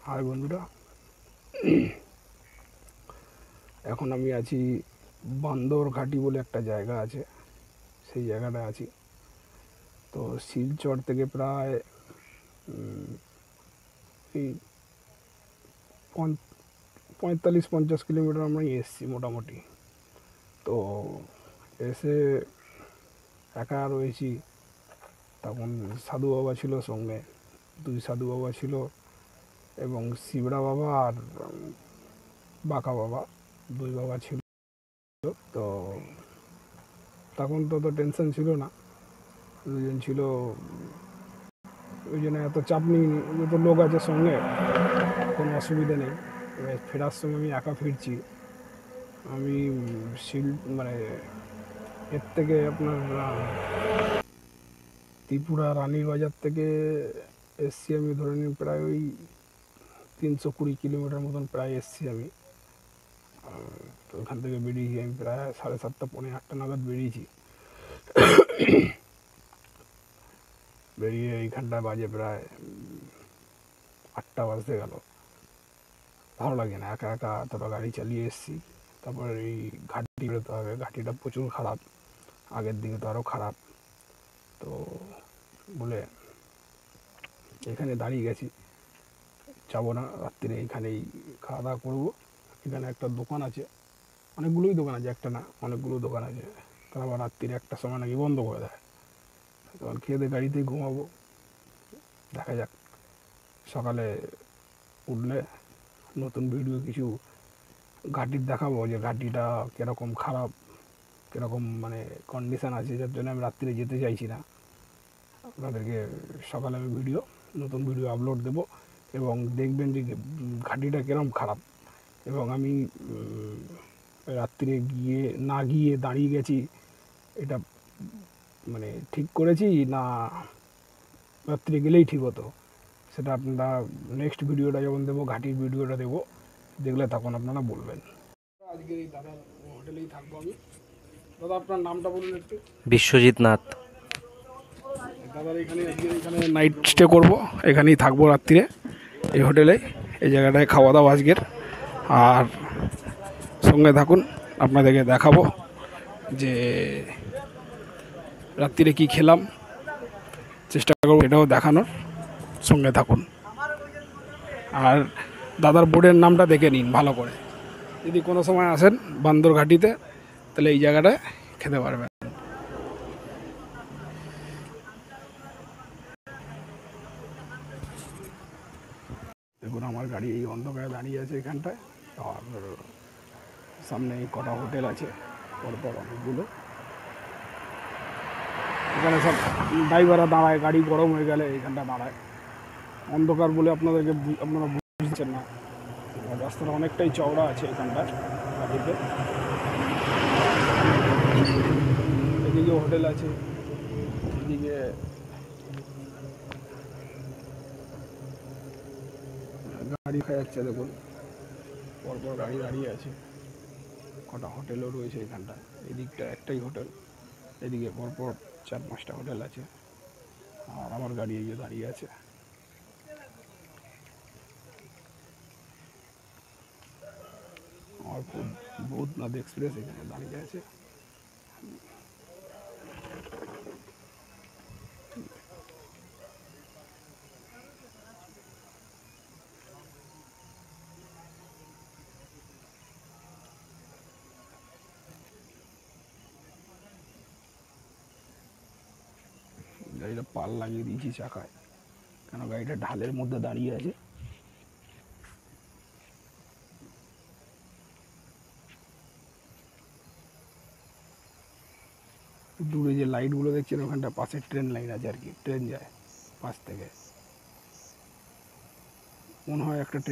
High বন্ধুরা, এখন আমি আছি বান্দর ঘাটি বলে একটা জায়গা আছে, সেই জায়গাটা আছি। তো শিলচর থেকে প্রায় এই 45-50 কিলোমিটার আমরা এসেছি মোটামুটি। তো এসে একা রয়েছি, তখন সাধু বাবা ছিল সঙ্গে, 2 সাধু বাবা ছিল এবং শিবরা বাবা আর বাঁকা বাবা, 2 বাবা ছিল। তো তখন তো টেনশন ছিল না, 2জন ছিল, ওই জন্য এত চাপ নিইনি, তো লোক আছে সঙ্গে, কোনো অসুবিধা নেই। এবার ফেরার সময় আমি একা ফিরছি। আমি মানে এর থেকে আপনার ত্রিপুরা রানীর বাজার থেকে এসছি আমি, ধরে নিন প্রায় ওই 320 কিলোমিটার মতন প্রায় এসছি আমি। তো ওখান থেকে বেরিয়েছি আমি প্রায় 7:30 পৌনে 8টা নাগাদ বেরিয়েছি। বেরিয়ে এইখানটায় বাজে প্রায় 8টা বাজতে গেল। ভালো লাগে না একা একা এতটা গাড়ি চালিয়ে এসেছি। তারপরে এই ঘাটি বেরোতে হবে, ঘাটিটা প্রচুর খারাপ, আগের দিকে তো আরও খারাপ। তো বলে এখানে দাঁড়িয়ে গেছি, যাবো না রাত্রিরে, এইখানেই খাওয়া দাওয়া করবো। এখানে একটা দোকান আছে, অনেকগুলোই দোকান আছে, একটা না অনেকগুলো দোকান আছে। তারা আবার রাত্রিরে 1টার সময় নাকি বন্ধ করে দেয়। তখন খেয়ে দিয়ে গাড়িতেই ঘুমাবো, দেখা যাক সকালে উঠলে নতুন ভিডিও কিছু ঘাটির দেখাবো, যে ঘাটিটা কীরকম খারাপ, কীরকম মানে কন্ডিশান আছে, যার জন্য আমি রাত্রিরে যেতে চাইছি না। আপনাদেরকে সকালে আমি নতুন ভিডিও আপলোড দেব এবং দেখবেন যে ঘাটিটা কীরকম খারাপ। এবং আমি রাত্রিরে না গিয়ে দাঁড়িয়ে গেছি, এটা মানে ঠিক করেছি না রাত্রে গেলেই ঠিক হতো, সেটা আপনারা নেক্সট ভিডিওটা যখন দেবো, ঘাটির ভিডিওটা দেবো, দেখলে তখন আপনারা বলবেন। আজকে এই দাদার হোটেলেই থাকবো আমি। দাদা আপনার নামটা বলুন একটু। বিশ্বজিৎ নাথ। দাদার এখানে নাইট স্টে করবো, এখানেই থাকবো রাত্রিরে, এই হোটেলে, এই জায়গাটায় খাওয়া দাওয়া আজকের। আর সঙ্গে থাকুন, আপনাদেরকে দেখাবো যে রাত্রিরে কি খেলাম, চেষ্টা করবো এটাও দেখানোর, সঙ্গে থাকুন। আর দাদার বোর্ডের নামটা দেখে নিন ভালো করে, যদি কোনো সময় আসেন বান্দর ঘাটিতে, তাহলে এই জায়গাটায় খেতে পারবেন। দেখুন আমার গাড়ি এই অন্ধকারে দাঁড়িয়ে আছে এখানটায়, আর সামনে কটা হোটেল আছে পরপর অনেকগুলো। এখানে সব ড্রাইভাররা দাঁড়ায়, গাড়ি গরম হয়ে গেলে এইখানটা দাঁড়ায়। অন্ধকার বলে আপনারা বুঝছেন না, রাস্তাটা অনেকটাই চওড়া আছে এখানটায় গাড়িতে। এদিকে হোটেল আছে, এদিকে গাড়ি খাওয়া যাচ্ছে, দেখুন পরপর গাড়ি দাঁড়িয়ে আছে, কটা হোটেলও রয়েছে এখানটায়। এদিকটা একটাই হোটেল, এদিকে পরপর 4-5টা হোটেল আছে, আর আমার গাড়ি এই যে দাঁড়িয়ে আছে। আমার ভূতনাথ এক্সপ্রেস এখানে দাঁড়িয়ে আছে। গাড়িটা পাল লাগিয়ে দিয়েছি চাকায়, কেন গাড়িটা ঢালের মধ্যে দাঁড়িয়ে আছে। দূরে যে লাইটগুলো দেখছেন ওখানটা পাশে ট্রেন লাইন আছে, আর কি ট্রেন যায় পাশ থেকে, মনে হয় একটা ট্রেন